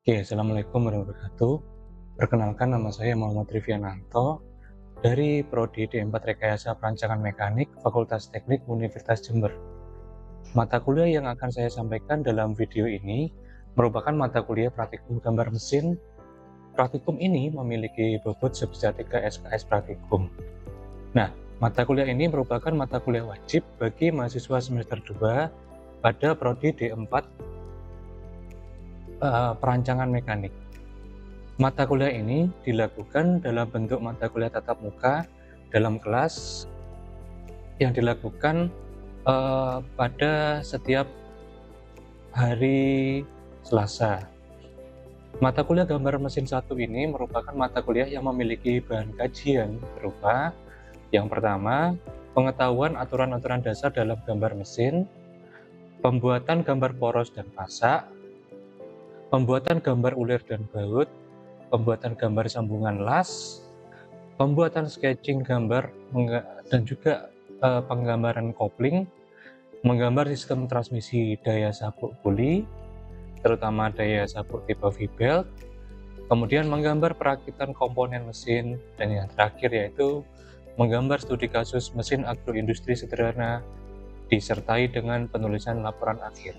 Oke, Assalamualaikum warahmatullahi wabarakatuh. Perkenalkan, nama saya Muhammad Riviananto dari Prodi D4 Rekayasa Perancangan Mekanik, Fakultas Teknik Universitas Jember. Mata kuliah yang akan saya sampaikan dalam video ini merupakan mata kuliah praktikum gambar mesin. Praktikum ini memiliki bobot sebesar 3 SKS praktikum. Nah, mata kuliah ini merupakan mata kuliah wajib bagi mahasiswa semester 2 pada Prodi D4 Perancangan Mekanik. Mata kuliah ini dilakukan dalam bentuk mata kuliah tatap muka dalam kelas yang dilakukan pada setiap hari Selasa. Mata kuliah gambar mesin 1 ini merupakan mata kuliah yang memiliki bahan kajian berupa yang pertama, pengetahuan aturan-aturan dasar dalam gambar mesin, pembuatan gambar poros dan pasak, pembuatan gambar ulir dan baut, pembuatan gambar sambungan las, pembuatan sketching gambar dan juga penggambaran kopling, menggambar sistem transmisi daya sabuk puli, terutama daya sabuk tipe V-belt, kemudian menggambar perakitan komponen mesin, dan yang terakhir yaitu menggambar studi kasus mesin agroindustri sederhana disertai dengan penulisan laporan akhir.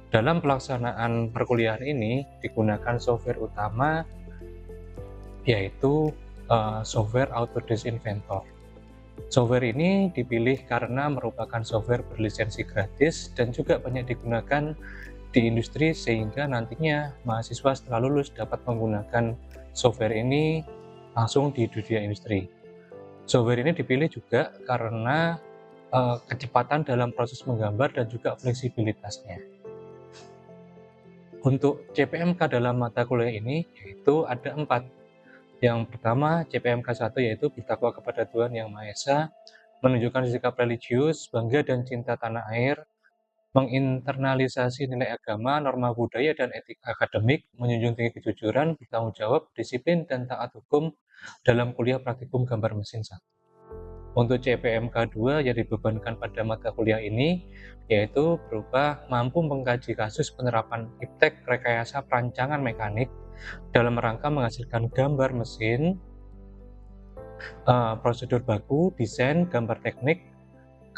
Dalam pelaksanaan perkuliahan ini digunakan software utama yaitu software Autodesk Inventor. Software ini dipilih karena merupakan software berlisensi gratis dan juga banyak digunakan di industri sehingga nantinya mahasiswa setelah lulus dapat menggunakan software ini langsung di dunia industri. Software ini dipilih juga karena kecepatan dalam proses menggambar dan juga fleksibilitasnya. Untuk CPMK dalam mata kuliah ini yaitu ada 4. Yang pertama, CPMK 1 yaitu bertakwa kepada Tuhan Yang Maha Esa, menunjukkan sikap religius, bangga dan cinta tanah air, menginternalisasi nilai agama, norma budaya dan etika akademik, menjunjung tinggi kejujuran, bertanggung jawab, disiplin dan taat hukum dalam kuliah praktikum gambar mesin 1. Untuk CPMK 2 yang dibebankan pada mata kuliah ini yaitu berupa mampu mengkaji kasus penerapan iptek rekayasa perancangan mekanik dalam rangka menghasilkan gambar mesin, prosedur baku, desain, gambar teknik,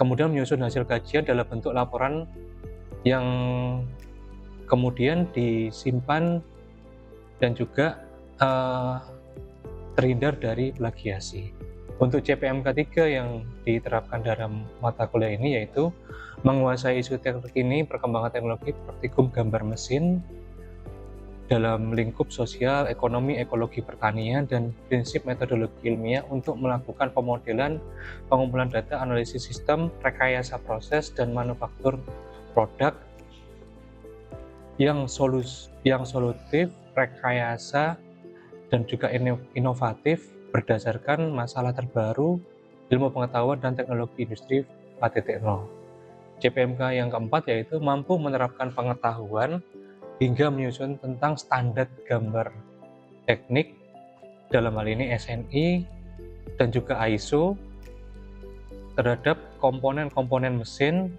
kemudian menyusun hasil kajian dalam bentuk laporan yang kemudian disimpan dan juga terhindar dari plagiasi. Untuk CPMK 3 yang diterapkan dalam mata kuliah ini yaitu menguasai isu terkini perkembangan teknologi praktikum gambar mesin dalam lingkup sosial, ekonomi, ekologi pertanian, dan prinsip metodologi ilmiah untuk melakukan pemodelan, pengumpulan data, analisis sistem, rekayasa proses, dan manufaktur produk yang solutif, rekayasa, dan juga inovatif berdasarkan masalah terbaru, ilmu pengetahuan, dan teknologi industri 4.0. CPMK yang keempat yaitu mampu menerapkan pengetahuan hingga menyusun tentang standar gambar teknik, dalam hal ini SNI dan juga ISO, terhadap komponen-komponen mesin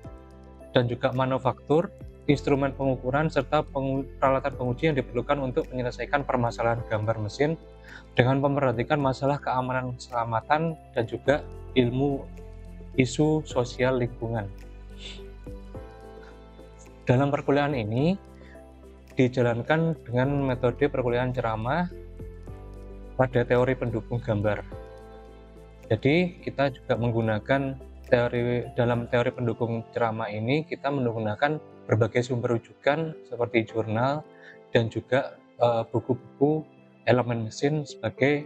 dan juga manufaktur, instrumen pengukuran, serta peralatan penguji yang diperlukan untuk menyelesaikan permasalahan gambar mesin dengan memperhatikan masalah keamanan keselamatan dan juga isu sosial lingkungan. Dalam perkuliahan ini dijalankan dengan metode perkuliahan ceramah pada teori pendukung gambar. Jadi kita juga menggunakan dalam teori pendukung ceramah ini kita menggunakan berbagai sumber rujukan seperti jurnal dan juga buku-buku elemen mesin sebagai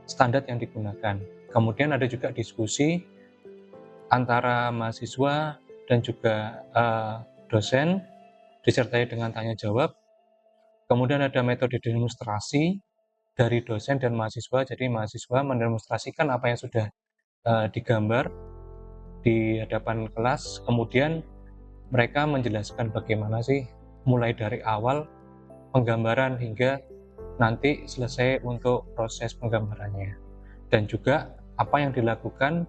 standar yang digunakan. Kemudian ada juga diskusi antara mahasiswa dan juga dosen disertai dengan tanya jawab. Kemudian ada metode demonstrasi dari dosen dan mahasiswa. Jadi mahasiswa mendemonstrasikan apa yang sudah digambar di hadapan kelas. Kemudian mereka menjelaskan bagaimana sih mulai dari awal penggambaran hingga nanti selesai untuk proses penggambarannya. Dan juga apa yang dilakukan,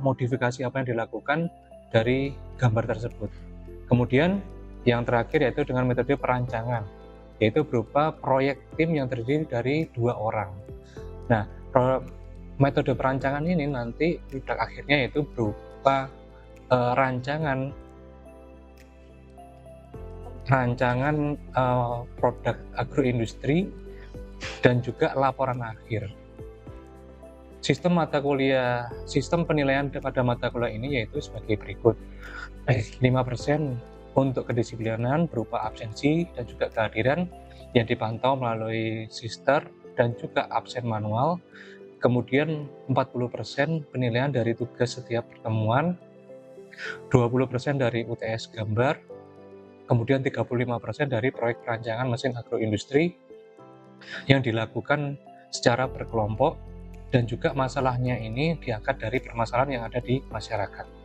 modifikasi apa yang dilakukan dari gambar tersebut. Kemudian yang terakhir yaitu dengan metode perancangan. yaitu berupa proyek tim yang terdiri dari 2 orang. Nah, metode perancangan ini nanti produk akhirnya yaitu berupa rancangan produk agroindustri dan juga laporan akhir. Sistem penilaian pada mata kuliah ini yaitu sebagai berikut. 5% untuk kedisiplinan berupa absensi dan juga kehadiran yang dipantau melalui sister dan juga absen manual. Kemudian 40% penilaian dari tugas setiap pertemuan, 20% dari UTS gambar, kemudian 35% dari proyek perancangan mesin agroindustri yang dilakukan secara berkelompok, dan juga masalahnya ini diangkat dari permasalahan yang ada di masyarakat.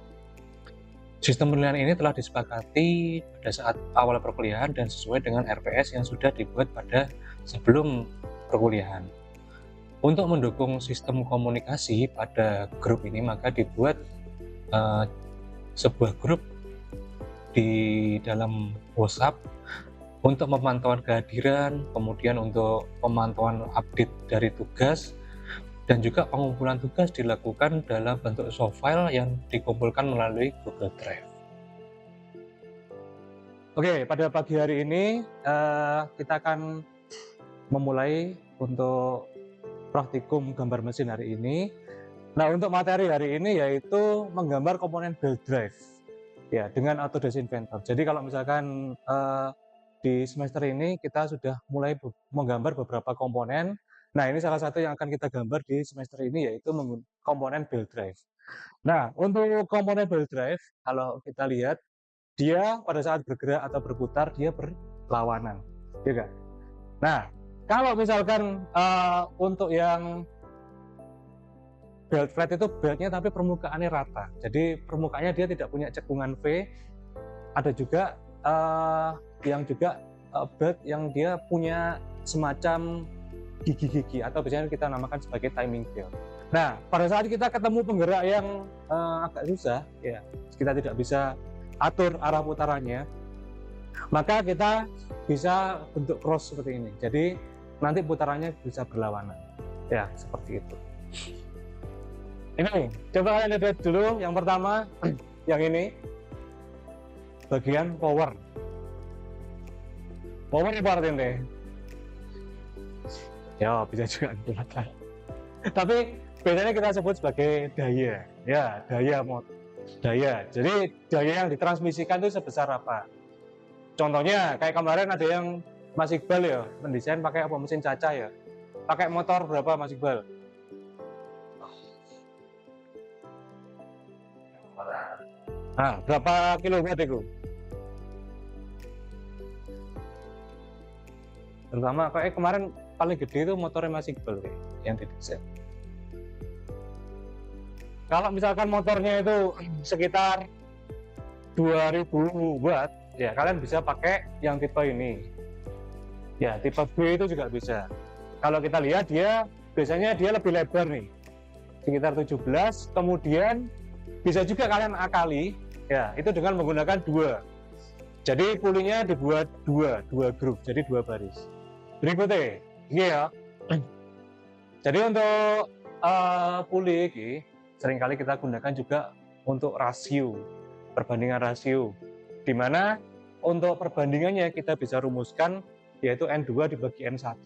Sistem penilaian ini telah disepakati pada saat awal perkuliahan dan sesuai dengan RPS yang sudah dibuat pada sebelum perkuliahan. Untuk mendukung sistem komunikasi pada grup ini, maka dibuat sebuah grup di dalam WhatsApp untuk pemantauan kehadiran, kemudian untuk pemantauan update dari tugas, dan juga pengumpulan tugas dilakukan dalam bentuk soft file yang dikumpulkan melalui Google Drive. Oke, pada pagi hari ini kita akan memulai untuk praktikum gambar mesin hari ini. Nah, untuk materi hari ini yaitu menggambar komponen belt drive ya dengan Autodesk Inventor. Jadi kalau misalkan di semester ini kita sudah mulai menggambar beberapa komponen. Nah, ini salah satu yang akan kita gambar di semester ini yaitu komponen belt drive. Nah, untuk komponen belt drive kalau kita lihat dia pada saat bergerak atau berputar dia berlawanan, ya kan? Nah, kalau misalkan untuk yang belt flat itu beltnya tapi permukaannya rata, jadi permukaannya dia tidak punya cekungan V. Ada juga yang juga belt yang dia punya semacam gigi-gigi atau biasanya kita namakan sebagai timing belt. Nah, pada saat kita ketemu penggerak yang agak susah, ya kita tidak bisa atur arah putarannya, maka kita bisa bentuk cross seperti ini. Jadi nanti putarannya bisa berlawanan, ya seperti itu. Ini coba kalian lihat dulu yang pertama, yang ini bagian power. Power apa artinya deh? Ya bisa juga digunakan. Tapi biasanya kita sebut sebagai daya, ya daya. Jadi daya yang ditransmisikan itu sebesar apa? Contohnya kayak kemarin ada yang Mas Iqbal ya mendesain pakai apa mesin Caca ya, pakai motor berapa Mas Iqbal? Nah, berapa kilowatt itu? Terutama kayak kemarin paling gede itu motornya Mas Iqbal yang didesain. Kalau misalkan motornya itu sekitar 2000 watt, ya kalian bisa pakai yang tipe ini. Ya, tipe B itu juga bisa. Kalau kita lihat dia biasanya dia lebih lebar nih, sekitar 17. Kemudian bisa juga kalian akali, ya itu dengan menggunakan 2. Jadi pulinya dibuat 2 grup, jadi 2 baris. Berikutnya, ini ya. Jadi untuk puli ini seringkali kita gunakan juga untuk rasio, perbandingan rasio, di mana untuk perbandingannya kita bisa rumuskan yaitu N2 dibagi N1.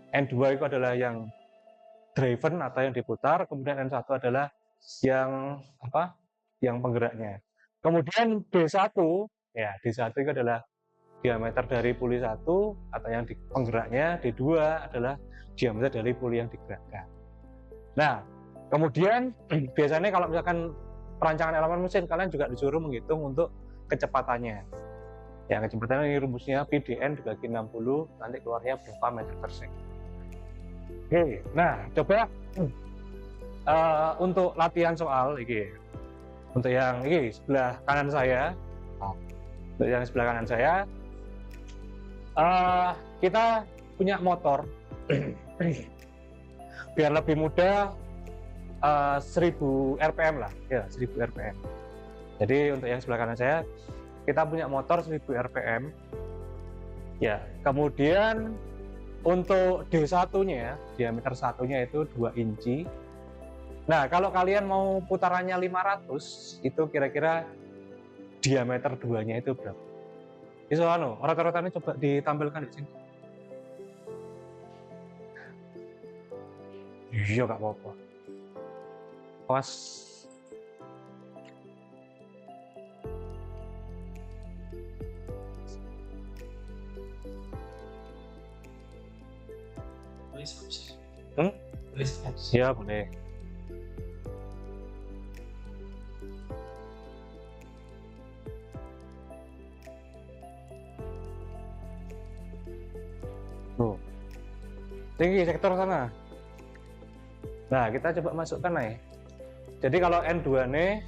N2 itu adalah yang driven atau yang diputar, kemudian N1 adalah yang yang penggeraknya. Kemudian D1, ya D1 itu adalah diameter dari puli 1 atau yang penggeraknya, D2 adalah diameter dari puli yang digerakkan. Nah, kemudian biasanya kalau misalkan perancangan elemen mesin, kalian juga disuruh menghitung untuk kecepatannya. Ya, kecepatannya ini rumusnya PdN dibagi 60, nanti keluarnya berapa meter per second. Oke, nah coba untuk latihan soal ini, untuk yang ini sebelah kanan saya, untuk yang sebelah kanan saya, kita punya motor. Biar lebih mudah 1000 rpm lah, ya 1000 rpm. Jadi untuk yang sebelah kanan saya, kita punya motor 1000 rpm. Ya, kemudian untuk D1-nya, diameter satunya itu 2 inci. Nah, kalau kalian mau putarannya 500, itu kira-kira diameter 2-nya itu berapa? Iso anu, rata-ratanya coba ditampilkan di sini. Iya, gak apa-apa. Pas. Hmm? Ya, boleh. Tuh, tinggi sektor sana. Nah, kita coba masukkan nih. Jadi kalau N2 nih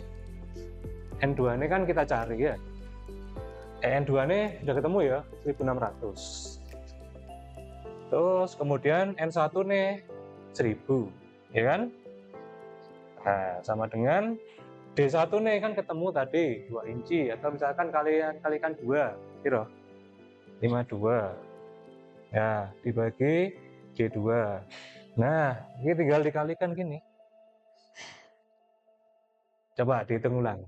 kan kita cari ya. N2 nih udah ketemu ya, 1600. Terus kemudian N1 nih 1000, ya kan? Nah, sama dengan D1 nih kan ketemu tadi 2 inci, atau misalkan kalian kalikan 2, kira 52. Ya, dibagi D2. Nah, ini tinggal dikalikan gini. Coba dihitung ulang.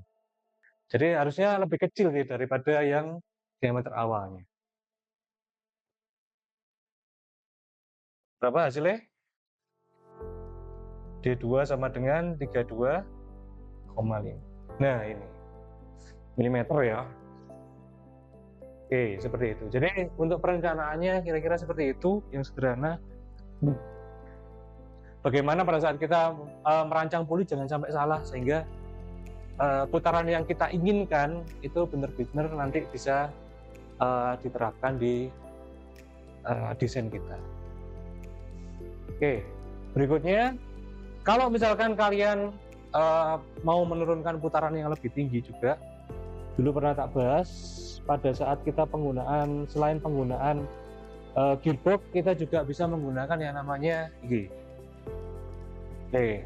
Jadi harusnya lebih kecil nih daripada yang diameter awalnya. Berapa hasilnya? D2 sama dengan 32,5. Nah, ini milimeter ya. Oke, seperti itu. Jadi untuk perencanaannya kira-kira seperti itu, yang sederhana. Bagaimana pada saat kita merancang puli jangan sampai salah, sehingga putaran yang kita inginkan itu benar-benar nanti bisa diterapkan di desain kita. Oke, berikutnya, kalau misalkan kalian mau menurunkan putaran yang lebih tinggi juga, dulu pernah tak bahas pada saat kita penggunaan, selain penggunaan gearbox, kita juga bisa menggunakan yang namanya IG. Oke,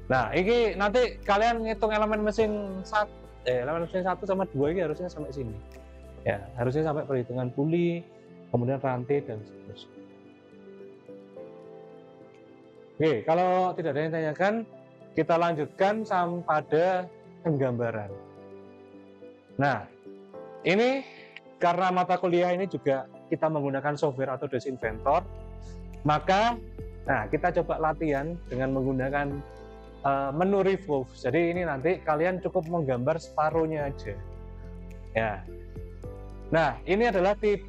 nah ini nanti kalian ngitung elemen mesin 1 sama 2 ini harusnya sampai sini ya, harusnya sampai perhitungan puli, kemudian rantai dan seterusnya. Oke, kalau tidak ada yang tanyakan, kita lanjutkan sampai pada penggambaran. Nah, ini karena mata kuliah ini juga kita menggunakan software atau Design Inventor, maka kita coba latihan dengan menggunakan menu revolve. Jadi ini nanti kalian cukup menggambar separuhnya aja. Ya. Nah, ini adalah tips.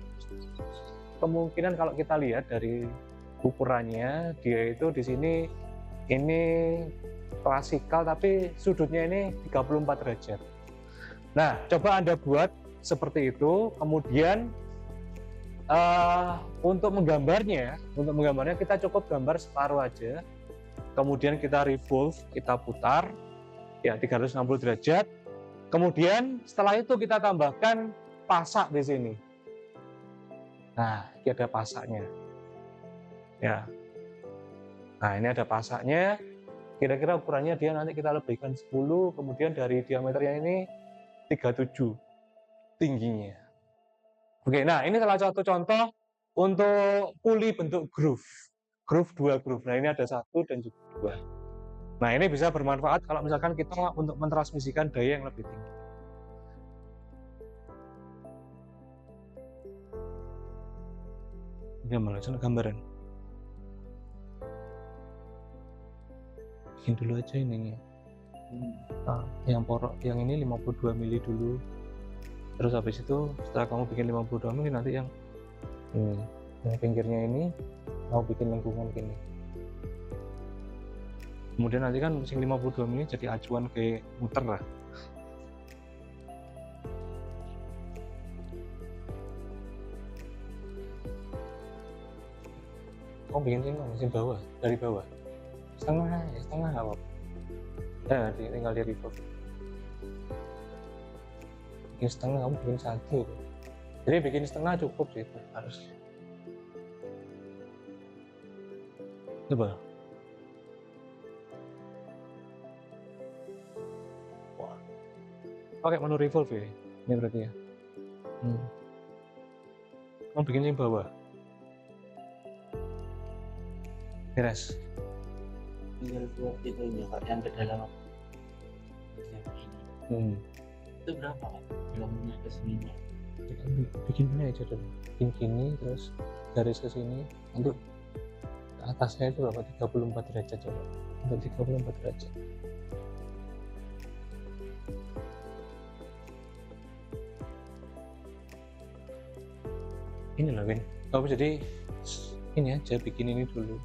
Kemungkinan kalau kita lihat dari ukurannya, dia itu di sini ini klasikal tapi sudutnya ini 34 derajat. Nah, coba Anda buat seperti itu, kemudian untuk menggambarnya kita cukup gambar separuh aja, kemudian kita revolve, kita putar ya 360 derajat, kemudian setelah itu kita tambahkan pasak di sini. Nah, ini ada pasaknya ya. Nah, ini ada pasaknya, kira-kira ukurannya dia nanti kita lebihkan 10, kemudian dari diameternya ini 37 tingginya. Oke, nah ini salah satu contoh untuk puli bentuk groove 2 groove. Nah, ini ada 1 dan juga 2. Nah, ini bisa bermanfaat kalau misalkan kita untuk mentransmisikan daya yang lebih tinggi. Ini malah gambaran. Bikin dulu aja ininya. Nah, yang porok yang ini 52 mili dulu. Terus habis itu setelah kamu bikin 52 mili, nanti yang pinggirnya ini mau bikin lengkungan gini. Kemudian nanti kan mesin 52 mili jadi acuan kayak muter lah. Kamu bikin sini mesin bawah, dari bawah. Setengah apa? Ya, tinggal di revolve. Bikin setengah, kamu bikin 1. Jadi bikin setengah cukup sih itu harus. Coba. Wah. Pakai menu revolve ya, ini berarti ya. Mau bikin yang bawah. Beres. tinggal buat itunya Kak, yang kedalaman yang ini. Itu berapa Kak? Bilangnya ke sininya. Bikin ini aja dulu. Bikin gini, terus garis ke sini. Nanti ke atasnya itu berapa? 34 derajat coba. Untuk 34 derajat. Ini loh Win. Kamu jadi ini aja, bikin ini dulu.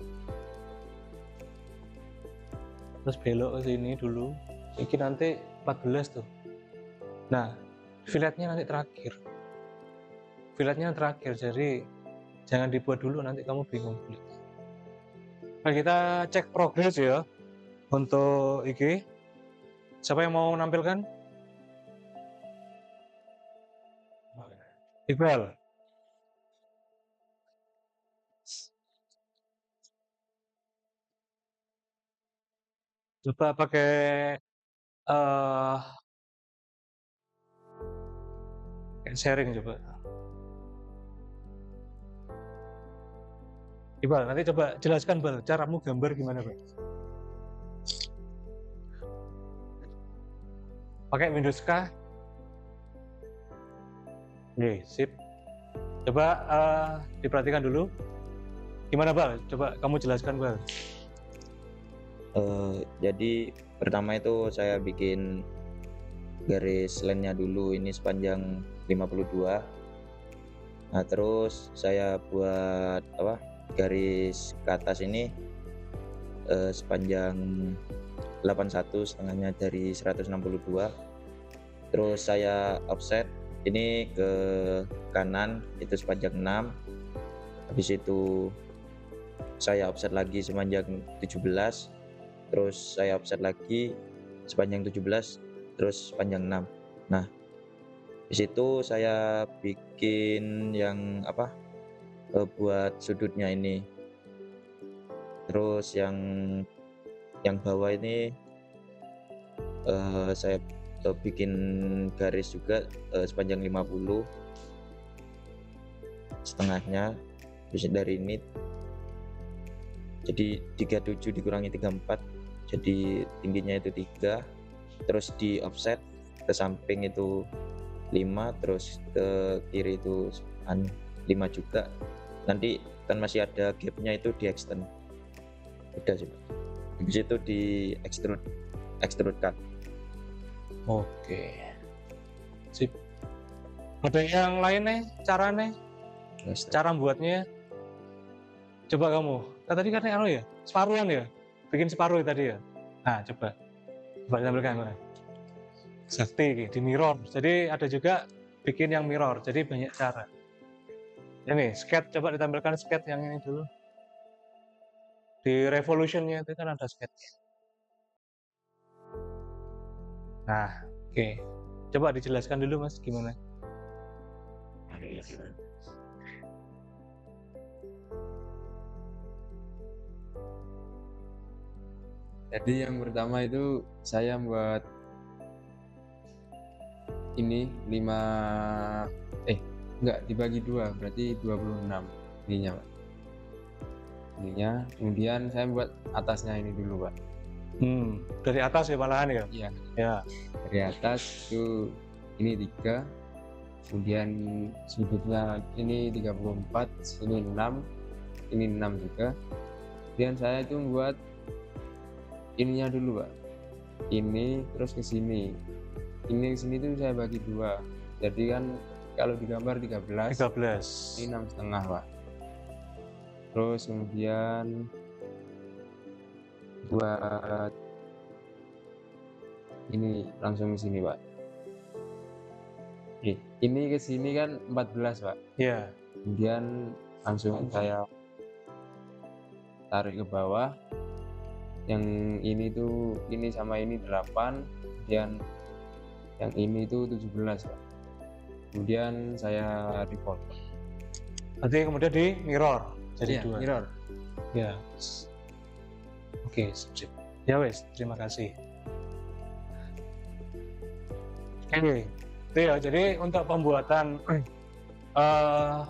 Terus belok ke sini dulu. Ini nanti 14 tuh. Nah, filletnya nanti terakhir. Filletnya terakhir, jadi jangan dibuat dulu, nanti kamu bingung. Nah, kita cek progres ya untuk IG. Siapa yang mau menampilkan? Iqbal. Coba pakai sharing coba. Iqbal, nanti coba jelaskan Bal, caramu gambar gimana Bal? Pakai Windows kah? Oke, sip. Coba diperhatikan dulu. Gimana Bal? Coba kamu jelaskan Bal. Jadi pertama itu saya bikin garis line-nya dulu, ini sepanjang 52. Nah terus saya buat garis ke atas ini sepanjang 81, setengahnya dari 162. Terus saya offset ini ke kanan itu sepanjang 6. Habis itu saya offset lagi sepanjang 17. Terus saya offset lagi sepanjang 17, terus sepanjang 6. Nah di situ saya bikin yang buat sudutnya ini. Terus yang bawah ini saya bikin garis juga sepanjang 50, setengahnya bisa dari ini, jadi 37 dikurangi 34, jadi tingginya itu 3. Terus di offset ke samping itu 5, terus ke kiri itu 5 juga. Nanti kan masih ada gapnya, itu di extend. Udah sih, habis itu di extrude cut. Oke, sip. Ada yang lain nih caranya? Cara buatnya? Coba kamu. Tadi katanya ya, separuhan ya? Bikin separuh tadi ya? Nah, coba tampilkan. Sakti di mirror. Jadi ada juga bikin yang mirror. Jadi banyak cara. Ini sketch, coba ditampilkan sketch yang ini dulu. Di revolutionnya itu kan ada sketch. Nah, oke. Coba dijelaskan dulu Mas, gimana? Jadi yang pertama itu saya buat ini 5 enggak dibagi 2, berarti 26 ininya Pak. Ininya, kemudian saya buat atasnya ini dulu Pak. Dari atas ya malahan ya? Iya. Ya. Dari atas itu ini 3, kemudian sudutnya ini 34, ini 6, ini 6 juga. Kemudian saya itu membuat ininya dulu Pak, ini terus ke sini, ini ke sini tuh saya bagi 2, jadi kan kalau digambar 13, ini 6,5 Pak. Terus kemudian buat ini langsung ke sini Pak. Ini ke sini kan 14 Pak. Iya. Kemudian langsung saya tarik ke bawah. Yang ini tuh, ini sama ini 8, kemudian yang ini tuh 17 Pak. Kemudian saya revolve. Nanti kemudian di mirror jadi 2. Mirror. Ya. Oke, sip. Ya wes, terima kasih. Oke, itu ya. Jadi untuk pembuatan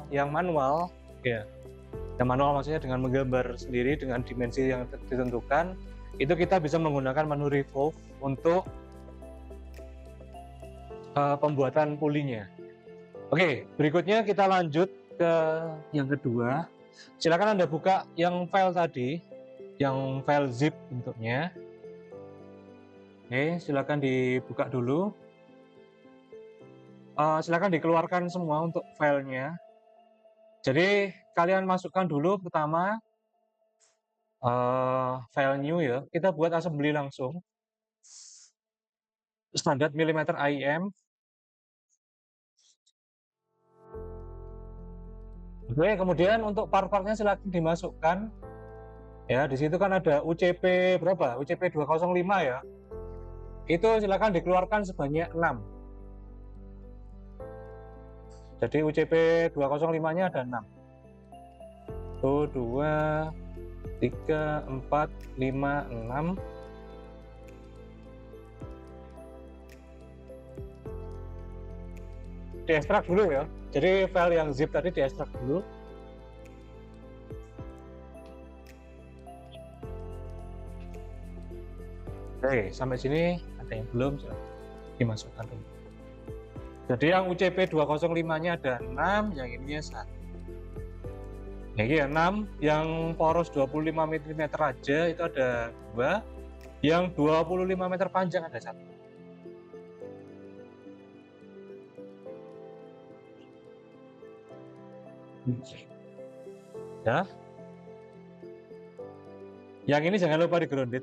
yang manual, ya, yang manual maksudnya dengan menggambar sendiri dengan dimensi yang ditentukan, itu kita bisa menggunakan menu revolve untuk pembuatan pulinya. Oke, berikutnya kita lanjut ke yang kedua. Silakan Anda buka yang file tadi, yang file zip bentuknya. Oke, silakan dibuka dulu. Silakan dikeluarkan semua untuk filenya. Jadi kalian masukkan dulu pertama file new ya. Kita buat assembly langsung. Standar milimeter IM. Oke, kemudian untuk part-partnya silakan dimasukkan. Ya, di situ kan ada UCP berapa? UCP 205 ya. Itu silakan dikeluarkan sebanyak 6. Jadi UCP 205-nya ada 6. 1, 2, 3, 4, 5, 6. Diekstrak dulu ya. Jadi file yang zip tadi diekstrak dulu. Oke, sampai sini ada yang belum, dimasukkan dulu. Jadi yang UCP 205-nya ada 6, yang ininya 1. Ini ya 6, yang poros 25 mm aja itu ada 2, yang 25 meter panjang ada 1. Ya. Yang ini jangan lupa di grounded.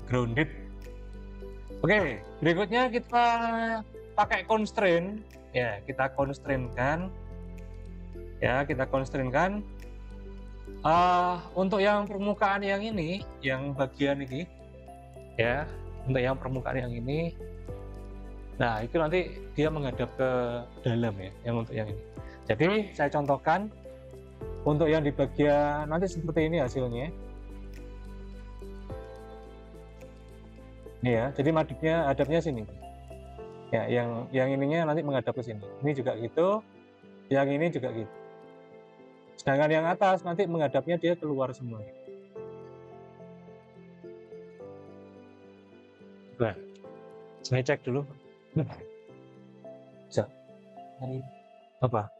Grounded. Oke, berikutnya kita pakai constraint. Ya, kita constraint-kan. Ya, kita constraint-kan. Untuk yang permukaan yang ini, yang bagian ini, ya, untuk yang permukaan yang ini, nah itu nanti dia menghadap ke dalam ya, yang untuk yang ini. Jadi saya contohkan untuk yang di bagian nanti seperti ini hasilnya. Ini ya, jadi hadapnya sini. Ya, yang ininya nanti menghadap ke sini. Ini juga gitu, yang ini juga gitu. Sedangkan yang atas nanti menghadapnya dia keluar semua. Nah, saya cek dulu. Bisa. Apa?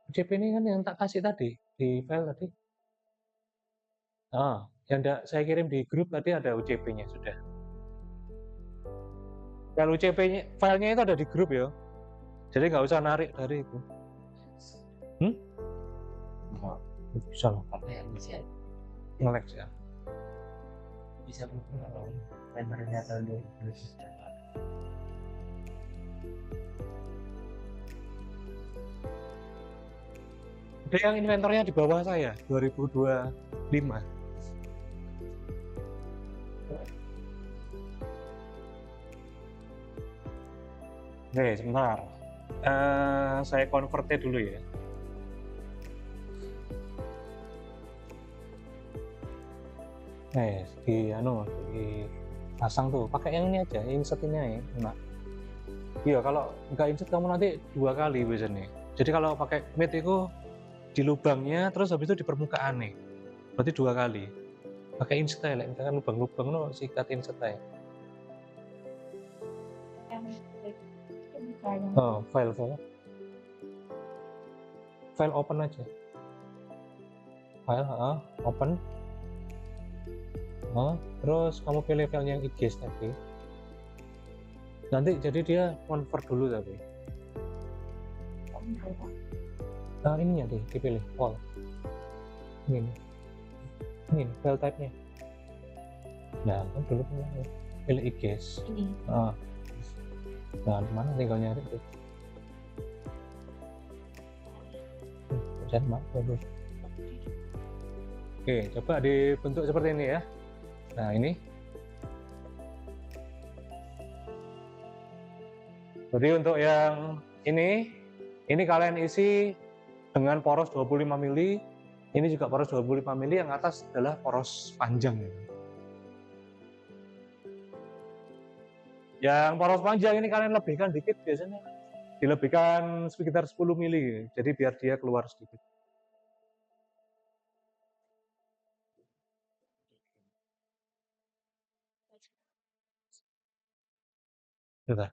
UCP ini kan yang tak kasih tadi di file tadi. Yang saya kirim di grup tadi ada UCP-nya sudah. Kalau UCP-nya, filenya itu ada di grup ya. Jadi nggak usah narik dari itu. Bisa loh. Ngelek ya. Bisa kalau timernya tahun 2000. Ada yang inventornya di bawah saya 2025. Oke, sebentar. Saya convert dulu ya. Pasang tuh, pakai yang ini aja, insert ini aja, enak. Iya, kalau nggak insert kamu nanti 2 kali biasanya. Jadi kalau pakai mid itu di lubangnya, terus habis itu di permukaan nih, berarti 2 kali. Pakai insert aja, misalkan lubang-lubang lo sikat insert aja. File open aja. File open. Terus kamu pilih file yang IGS tadi. Nanti jadi dia convert dulu tapi. Ininya dipilih all. Ini file type-nya. Nah, kan dulu pilih IGS. Nah, mana tinggal nyari tuh. Oke, coba dibentuk seperti ini ya. Nah, ini. Jadi untuk yang ini kalian isi dengan poros 25 mili. Ini juga poros 25 mili, yang atas adalah poros panjang. Yang poros panjang ini kalian lebihkan dikit biasanya. Dilebihkan sekitar 10 mili, jadi biar dia keluar sedikit. Sudah.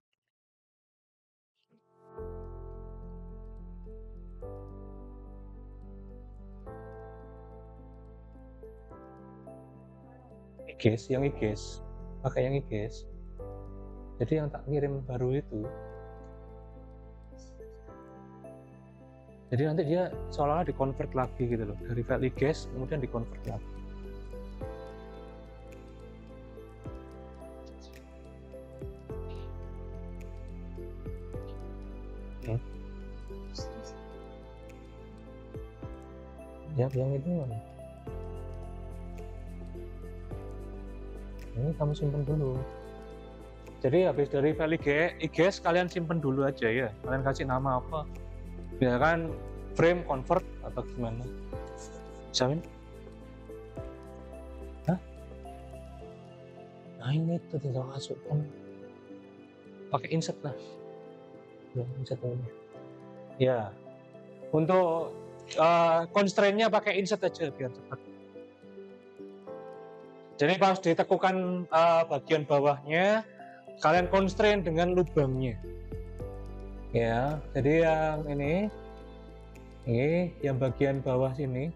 IGES, yang IGES, pakai yang IGES. Jadi yang tak kirim baru itu, jadi nanti dia seolah-olah dikonvert lagi gitu loh, dari file IGES kemudian dikonvert lagi. Ya, yang itu mana? Ini kamu simpan dulu. Jadi habis dari file IGES kalian simpan dulu aja ya. Kalian kasih nama apa? Ya kan frame convert atau gimana? Jamin? Hah? Nah ini tuh tinggal masukkan. Pakai insert lah. Ya, insert aja. Ya. Untuk constraint-nya pakai insert aja biar cepat. Jadi pas ditekukan bagian bawahnya, kalian constraint dengan lubangnya. Ya, jadi yang ini yang bagian bawah sini.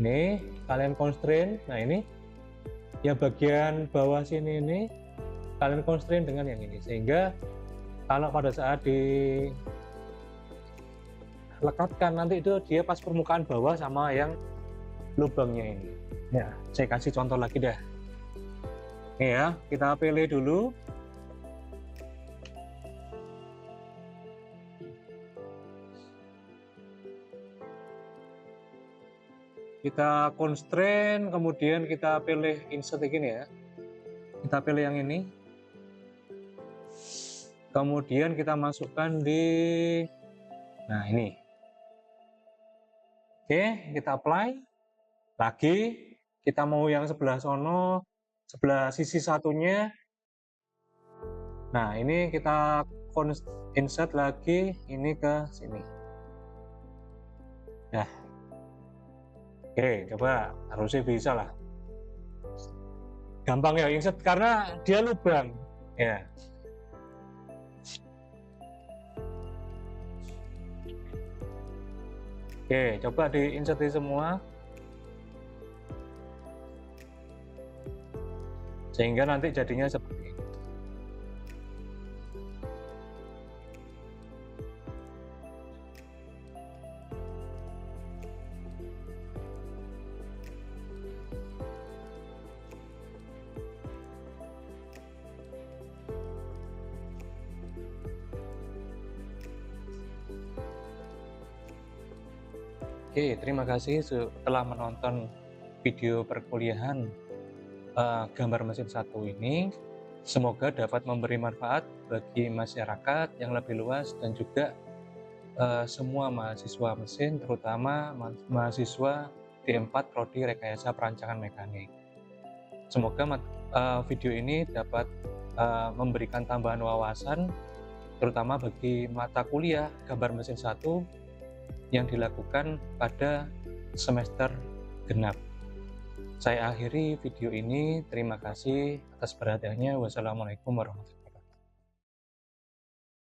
Ini kalian constraint. Nah ini yang bagian bawah sini ini kalian constraint dengan yang ini, sehingga kalau pada saat dilekatkan nanti itu dia pas permukaan bawah sama yang lubangnya ini. Ya, saya kasih contoh lagi dah. Ini ya, kita pilih dulu. Kita constraint, kemudian kita pilih insert gini ya. Kita pilih yang ini. Kemudian kita masukkan di, nah ini. Oke, kita apply. Lagi, kita mau yang sebelah sono, sebelah sisi satunya. Nah, ini kita insert lagi, ini ke sini. Nah. Oke, coba harusnya bisa lah. Gampang ya insert karena dia lubang. Ya. Oke, coba di-insert semua. Sehingga nanti jadinya seperti ini. Oke, terima kasih telah menonton video perkuliahan gambar mesin 1 ini. Semoga dapat memberi manfaat bagi masyarakat yang lebih luas dan juga semua mahasiswa mesin, terutama mahasiswa D4 Prodi Rekayasa Perancangan Mekanik. Semoga video ini dapat memberikan tambahan wawasan, terutama bagi mata kuliah gambar mesin 1 yang dilakukan pada semester genap. Saya akhiri video ini. Terima kasih atas perhatiannya. Wassalamualaikum warahmatullahi wabarakatuh.